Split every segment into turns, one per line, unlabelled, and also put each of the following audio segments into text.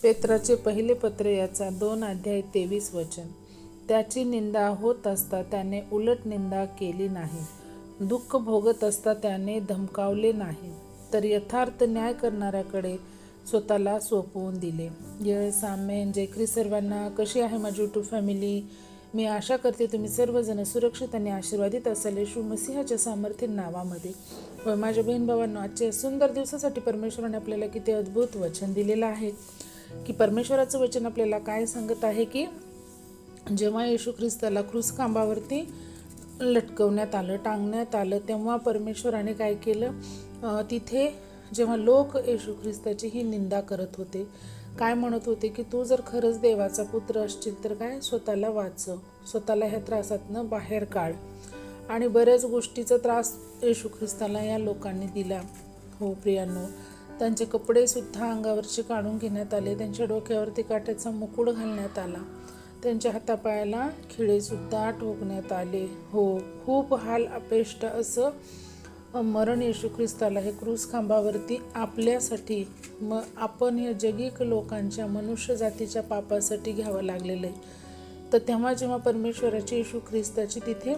पेत्राचे पहिले पत्र याचा 2 अध्याय 23 वचन. त्याची निंदा होत असता त्याने उलट निंदा केली नाही, दुःख भोगत असता त्याने धमकावले नाही, तर यथार्थ न्याय करणाऱ्याकडे स्वतःला सोपवून दिले. येस आमेन. जय ख्रिस्त सर्वांना. कशी आहे माझी यूट्यूब फॅमिली? मी आशा करते तुम्ही सर्वजण सुरक्षित आणि आशीर्वादित असाल येशू मसीहाच्या सामर्थ्य नावामध्ये. व माझ्या बहीण भावांनो, आजच्या सुंदर दिवसासाठी परमेश्वराने आपल्याला किती अद्भुत वचन दिलेलं आहे की परमेश्वराचं वचन आपल्याला काय सांगत आहे की जेव्हा येशू ख्रिस्ताला क्रूस खांबावरती लटकवण्यात आलं, टांगण्यात आलं, तेव्हा परमेश्वराने काय केलं, तिथे जेव्हा लोक येशू ख्रिस्ताची ही निंदा करत होते, काय म्हणत होते की तू जर खरंच देवाचा पुत्र असशील तर काय स्वतःला वाचव, स्वतःला ह्या त्रासातनं बाहेर काढ. आणि बऱ्याच गोष्टीचा त्रास येशू ख्रिस्ताला या लोकांनी दिला. हो प्रियांनो, त्यांचे कपडे सुद्धा अंगावरचे काढून घेण्यात आले, त्यांच्या डोक्यावरती काट्याचा मुकुट घालण्यात आला, त्यांच्या हातापायाला खिळे सुद्धा ठोकण्यात आले. हो, खूप हाल अपेष्ट असं मरण येशू ख्रिस्ताला हे क्रूस खांबावरती आपल्यासाठी, मग आपण या जगिक लोकांच्या मनुष्य जातीच्या पापासाठी घ्यावं लागलेलं आहे. तर तेव्हा जेव्हा परमेश्वराची येशू ख्रिस्ताची तिथे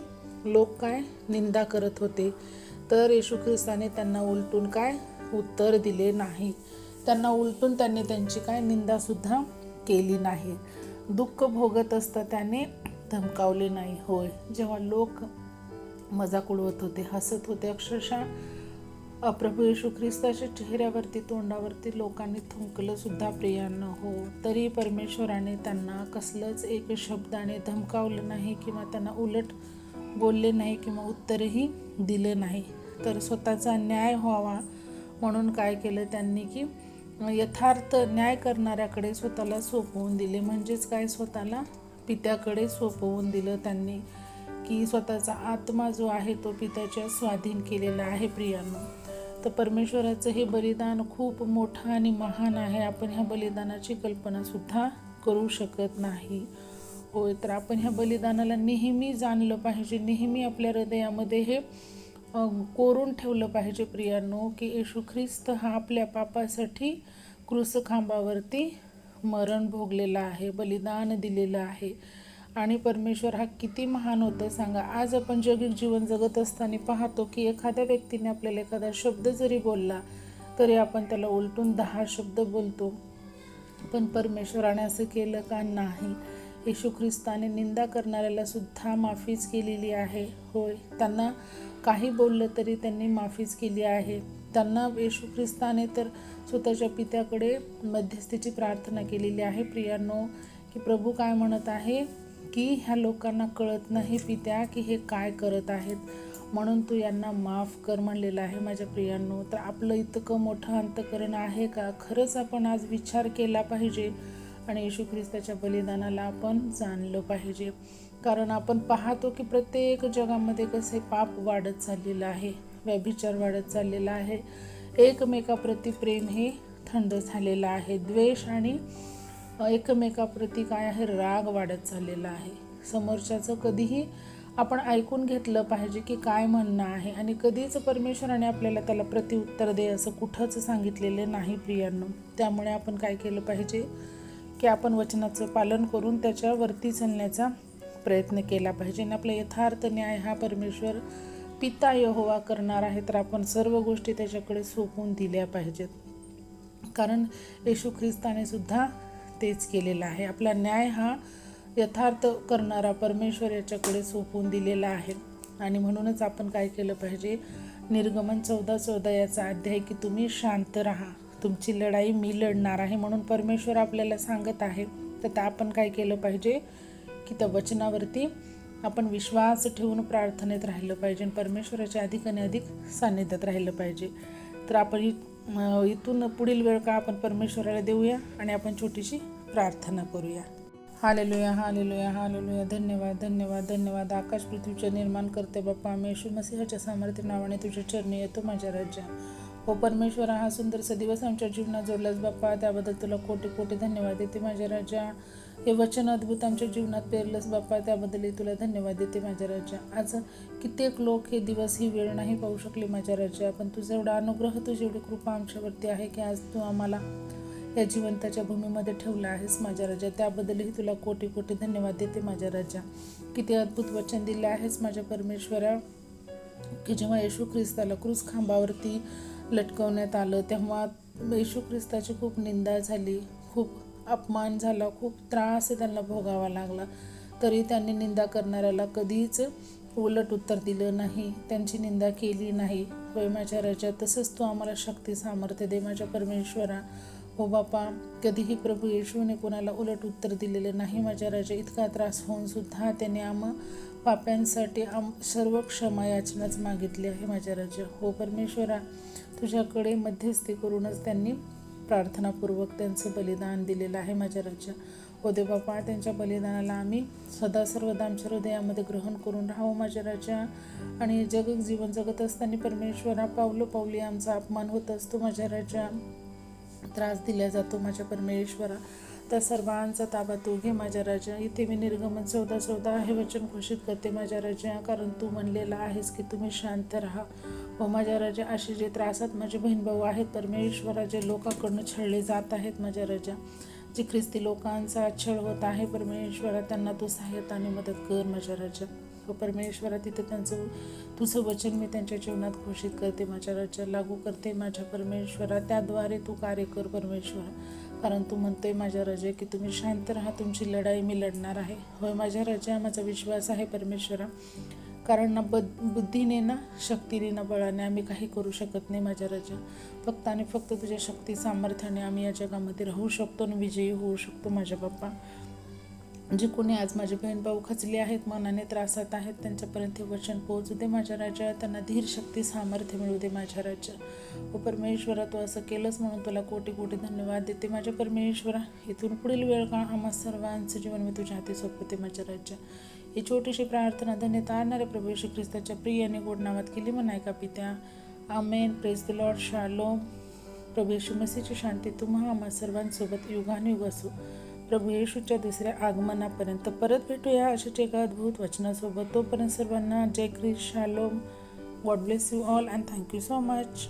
लोक काय निंदा करत होते, तर येशू ख्रिस्ताने त्यांना उलटून काय उत्तर दिले नाही. त्यांना उलटून त्यांनी त्यांची काय निंदासुद्धा केली नाही. दुःख भोगत असता त्याने धमकावले नाही. होय, जेव्हा लोक मजाक उडवत होते, हसत होते, अक्षरशः प्रभू येशू ख्रिस्ताच्या चेहऱ्यावरती, तोंडावरती लोकांनी थुंकलं सुद्धा प्रियांनो. हो, तरी परमेश्वराने त्यांना कसलंच एक शब्दाने धमकावलं नाही किंवा त्यांना उलट बोलले नाही किंवा उत्तरही दिलं नाही. तर स्वतःचा न्याय व्हावा म्हणून काय केलं त्यांनी की यथार्थ न्याय करणाऱ्याकडे स्वतःला सोपवून दिले. म्हणजेच काय, स्वतःला पित्याकडे सोपवून दिलं त्यांनी, की स्वतःचा आत्मा जो आहे तो पित्याच्या स्वाधीन केलेला आहे. प्रियांनो, तर परमेश्वराचं हे बलिदान खूप मोठं आणि महान आहे. आपण ह्या बलिदानाची कल्पनासुद्धा करू शकत नाही. होय, तर आपण ह्या बलिदानाला नेहमी जाणलं पाहिजे, नेहमी आपल्या हृदयामध्ये हे कोरून ठेवलं पाहिजे प्रियांनो, की येशू ख्रिस्त हा आपल्या पापासाठी क्रूस खांबावरती मरण भोगलेला आहे, बलिदान दिलेलं आहे. आणि परमेश्वर हा किती महान होतं सांगा. आज आपण जगिक जीवन जगत असताना पाहतो की एखाद्या व्यक्तीने आपल्याला एखादा शब्द जरी बोलला तरी आपण त्याला उलटून 10 शब्द बोलतो. पण परमेश्वराने असं केलं का? नाही. येशू ख्रिस्ताने निंदा करणाऱ्याला सुद्धा माफीच केलेली आहे. होय, त्यांना काही बोललं तरी त्यांनी माफीच केली आहे. त्यांना येशू ख्रिस्ताने तर स्वतःच्या पित्याकडे मध्यस्थीची प्रार्थना केलेली आहे. प्रियांनो, की प्रभू काय म्हणत आहे की ह्या लोकांना कळत नाही पित्या की हे काय करत आहेत, म्हणून तू यांना माफ कर म्हणलेलं आहे. माझ्या प्रियांनो, तर आपलं इतकं मोठं अंतःकरण आहे का? खरंच आपण आज विचार केला पाहिजे आणि येशू ख्रिस्ताच्या बलिदानाला आपण जाणलं पाहिजे. कारण आपण पाहतो की प्रत्येक जगामध्ये कसे पाप वाढत चाललेलं आहे, व्यभिचार वाढत चाललेला आहे, एकमेकाप्रती प्रेम हे थंड झालेलं आहे, द्वेष आणि एकमेकाप्रती काय आहे, राग वाढत चाललेला आहे. समोरच्याचं कधीही आपण ऐकून घेतलं पाहिजे की काय म्हणणं आहे, आणि कधीच परमेश्वराने आपल्याला त्याला प्रत्युत्तर दे असं कुठंच सांगितलेलं नाही प्रियांनो. त्यामुळे आपण काय केलं पाहिजे की आपण वचनाचं पालन करून त्याच्यावरती चालण्याचा प्रयत्न केला पाहिजे. आणि आपला यथार्थ न्याय हा परमेश्वर पिता यहोवा करणार आहे, तर आपण सर्व गोष्टी त्याच्याकडे सोपवून दिल्या पाहिजेत. कारण येशू ख्रिस्ताने सुद्धा तेच केलेलं आहे. आपला न्याय हा यथार्थ करणारा परमेश्वर याच्याकडे सोपवून दिलेला आहे. आणि म्हणूनच आपण काय केलं पाहिजे, निर्गमन 14:14 याचा अध्याय की तुम्ही शांत राहा, तुमची लढाई मी लढणार आहे म्हणून परमेश्वर आपल्याला सांगत आहे. तर आपण काय केलं पाहिजे की त्या वचनावरती आपण विश्वास ठेवून प्रार्थनेत राहिलं पाहिजे, परमेश्वराच्या अधिक आणि अधिक सान्निध्यात राहिलं पाहिजे. तर आपण इथून पुढील वेळ का आपण परमेश्वराला देऊया आणि आपण छोटीशी प्रार्थना करूया. Hallelujah, hallelujah, hallelujah. धन्यवाद, धन्यवाद, धन्यवाद. आकाश पृथ्वीचे निर्माण करते बाप्पा, आम्ही येशू मसीहाच्या सामर्थ्य नावाने तुझ्या चरणी येतो माझ्या राज्या. हो परमेश्वरा, हा सुंदरसा दिवस आमच्या जीवनात जोडलास बाप्पा, त्याबद्दल तुला कोटी कोटी धन्यवाद देते माझ्या राजा. हे वचन अद्भुत आमच्या जीवनात पेरलंस बाप्पा, त्याबद्दलही तुला धन्यवाद देते माझ्या राजा. आज कित्येक लोक हे दिवस ही वेळ नाही पाहू शकले माझ्या राजा, पण तुझा एवढा अनुग्रह, तुझी एवढी कृपा आमच्यावरती आहे की आज तू आम्हाला या जिवंताच्या भूमीमध्ये ठेवलं आहेस माझ्या राजा, त्याबद्दलही तुला कोटी कोटी धन्यवाद देते माझ्या राजा. किती अद्भुत वचन दिले आहेस माझ्या परमेश्वरा, की जेव्हा येशू ख्रिस्ताला क्रूस खांबावरती लटकवण्यात आलं तेव्हा येशू ख्रिस्ताची खूप निंदा झाली, खूप अपमान झाला, खूप त्रास त्यांना भोगावा लागला, तरी त्यांनी निंदा करणाऱ्याला कधीच उलट उत्तर दिलं नाही, त्यांची निंदा केली नाही. होय माझ्या राजा, तसंच तू आम्हाला शक्ती सामर्थ्य दे माझ्या परमेश्वरा. हो बापा, कधीही प्रभू येशूने कोणाला उलट उत्तर दिलेलं नाही माझ्या राजा. इतका त्रास होऊन सुद्धा त्याने पाप्यांसाठी सर्व क्षमा याचनाच मागितली आहे माझ्या राजा. हो परमेश्वरा, तुझ्याकडे मध्यस्थी करूनच त्यांनी प्रार्थनापूर्वक त्यांचं बलिदान दिलेलं आहे माझ्या राजा. हो दे बापा, त्यांच्या बलिदानाला आम्ही सदा सर्वदा आमच्या हृदयामध्ये ग्रहण करून राहावं माझ्या राजा. आणि जीवन जगत असताना परमेश्वरा, पावलं पावली आमचा अपमान होत असतो माझ्या राजा, त्रास दिला जातो माझ्या परमेश्वरा, त्या सर्वांचा ताबा तू घे माझ्या राजा. इथे मी निर्गमन 14:14 हे वचन घोषित करते माझ्या राजा, कारण तू म्हणलेला आहेस की तुम्ही शांत राहा. हो माझ्या राजा, असे जे त्रासात माझे बहीण भाऊ आहेत परमेश्वरा, जे लोकांकडून छळले जात आहेत माझ्या राजा, जे ख्रिस्ती लोकांचा छळ होत आहे परमेश्वरा, त्यांना तू सहाय्यता आणि मदत कर माझ्या राजा. हो परमेश्वरा, तिथे तुझं वचन मी त्यांच्या जीवनात घोषित करते माझ्या राजा, लागू करते माझ्या परमेश्वरा. त्याद्वारे तू कार्य कर परमेश्वरा, कारण तू म्हणतोय माझ्या राजा की तुम्ही शांत राहा, तुमची लढाई मी लढणार आहे. होय माझ्या राजा, माझा विश्वास आहे परमेश्वरा, कारण ना बुद्धीने ना शक्तीने ना बळाने आम्ही काही करू शकत नाही माझ्या राजा. फक्त आणि फक्त तुझ्या शक्ती सामर्थ्याने आम्ही या जगामध्ये राहू शकतो आणि विजयी होऊ शकतो माझ्या बाप्पा. जे कोणी आज माझे बहीण भाऊ खचले आहेत, मनाने त्रासात आहेत, त्यांच्यापर्यंत हे वचन पोहोचू दे माझ्या राजा. त्यांना धीर शक्ती सामर्थ्य मिळू दे माझ्या राजा. व परमेश्वरा, तू असं केलंच म्हणून तुला कोटी कोटी धन्यवाद देते माझ्या परमेश्वरा. इथून पुढील वेळ काळ आम्हा सर्वांचं जीवन मी तुझ्या हाती सोपवते माझ्या राजा. ही छोटीशी प्रार्थना धन्यता आणणाऱ्या प्रभू येशू ख्रिस्ताच्या प्रिय आणि गोड नावात केली म्हणाय का पित्या. आमेन. Praise the lord. शालोम. प्रभू येशू मसीहची शांती तुम्हा आम्हा सर्वांसोबत युगानुयुग असो. प्रभू येशूच्या दुसऱ्या आगमनापर्यंत परत भेटूया अशाच एका अद्भुत वचनासोबत. तोपर्यंत सर्वांना जय ख्रिस्ट. शालोम. God bless you all and thank you so much.